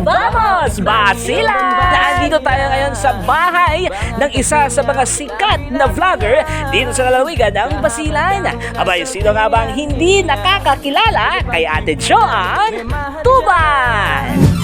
Vamos! Basilan! Nandito tayo ngayon sa bahay ng isa sa mga sikat na vlogger dito sa lalawigan ng Basilan. Abay, sino nga bang hindi nakakakilala kay Ate Joan Tuban?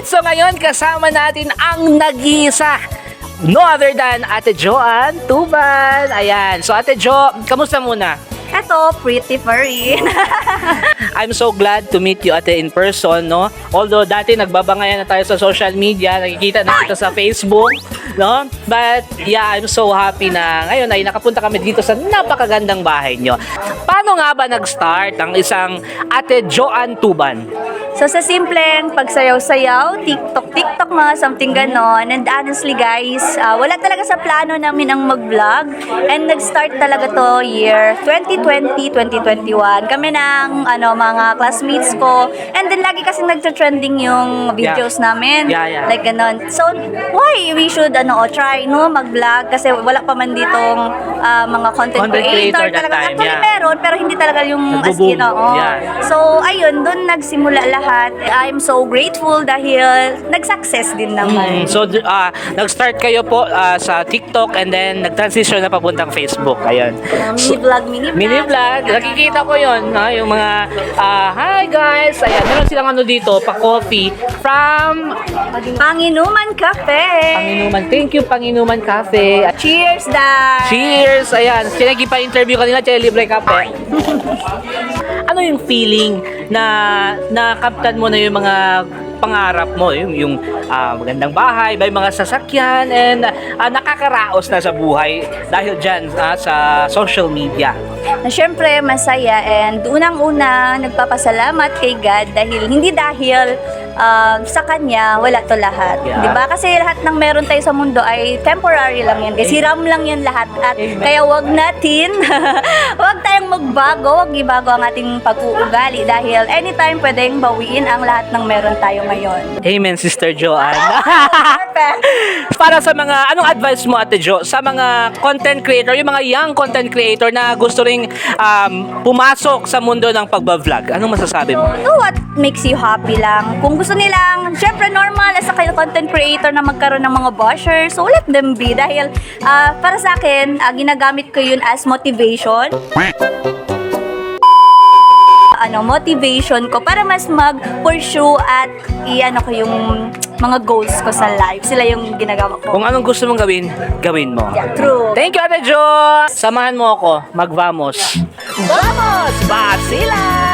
So ngayon kasama natin ang nag-iisa, no other than Ate Joan Tuban. Ayan. So Ate Jo, kamusta muna? Eto, pretty pa rin. I'm so glad to meet you, Ate, in person, no? Although dati nagbabangayan na tayo sa social media, nakikita na kita sa Facebook, no? But yeah, I'm so happy na ngayon ay nakapunta kami dito sa napakagandang bahay nyo. Paano nga ba nag-start ang isang Ate Joan Tuban? So sa simpleng pagsayaw-sayaw, TikTok mga something ganon. And honestly guys, wala talaga sa plano namin ang mag-vlog. And nag-start talaga to year 2020, 2021. Kami ng mga classmates ko. And then lagi kasi nagtra-trending yung videos namin. Yeah. Like ganon. So why we should try mag-vlog kasi wala pa man ditong mga content creator that talaga. time, Actually meron pero hindi talaga yung as in, So ayun, doon nagsimula lahat. I'm so grateful dahil nag-success din naman. So nag-start kayo po sa TikTok and then nag-transition na papuntang Facebook. Ayan. Mini vlog. Nakikita ko yon, yung mga hi guys. Ayan, meron silang dito, pa-coffee from Panginuman Cafe. Panginuman. Thank you, Panginuman Cafe. Cheers, Dad! Cheers! Ayan, pa-interview kanila, libre kape. Ano yung feeling na nakaptan mo na yung mga pangarap mo, yung magandang bahay, may mga sasakyan, and nakakaraos na sa buhay dahil dyan sa social media? Na syempre, masaya, and unang-una, nagpapasalamat kay God dahil sa Kanya, wala to lahat. Yeah. Diba? Kasi lahat ng meron tayo sa mundo ay temporary lang yan. Kasi hiram lang yan lahat. At kaya wag natin, wag tayong magbago, wag ibago ang ating pag-uugali dahil anytime pwedeng bawiin ang lahat ng meron tayo ngayon. Amen, Sister Joanne. Para sa mga, anong advice mo, Ate Jo, sa mga content creator, yung mga young content creator na gusto ring pumasok sa mundo ng pagbablog? Anong masasabi mo? Do what makes you happy lang. Kung gusto nilang, syempre normal as a content creator na magkaroon ng mga bashers, so let them be. Dahil para sa akin, ginagamit ko yun as motivation. Motivation ko para mas mag-pursue at ko yung mga goals ko sa life. Sila yung ginagawa ko. Kung anong gusto mong gawin, gawin mo. Yeah, true. Thank you, Ate Jo! Samahan mo ako, mag-vamos. Vamos! Basilan!